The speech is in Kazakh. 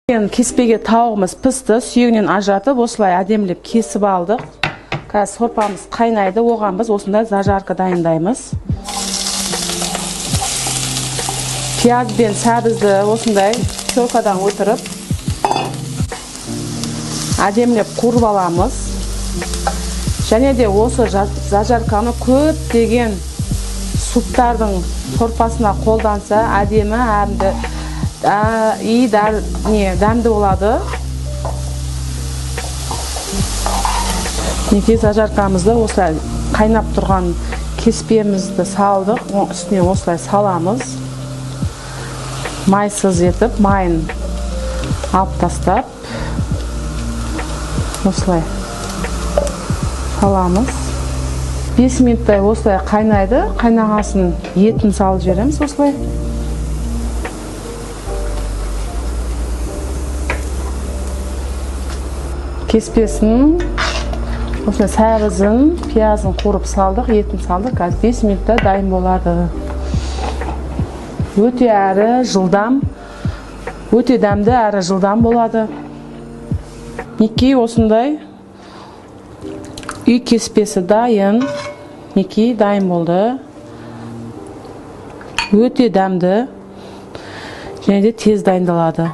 Кеспеге тауығымыз пісті, сүйегінен ажыратып, осылай әдемілеп кесіп алдық. Қазір сорпамыз қайнайды, оған біз осындай зажарка дайындаймыз. Пияз бен сәбізді осындай теркадан өтіріп, әдемілеп қуырып аламыз. Және де осы зажарканы көптеген суптардың сорпасына қолданса, әдемі әрінді дәмді болады. Зажаркамызды осылай қайнап тұрған кеспемізді салдық, үстіне осылай саламыз. Майсыз етіп, майын алып тастап, осылай саламыз. 5 минуттай осылай қайнайды, қайнағасын етін салып жібереміз осылай. Кеспесін, осылай сәбізін, пиязын қуырып салдық, етін салдық. Қазір 5 минутта дайын болады. Өте әрі жылдам, өте дәмді әрі жылдам болады. Мінекей осындай үй кеспесі дайын. Мінекей дайын болды. Өте дәмді және де тез дайындалады.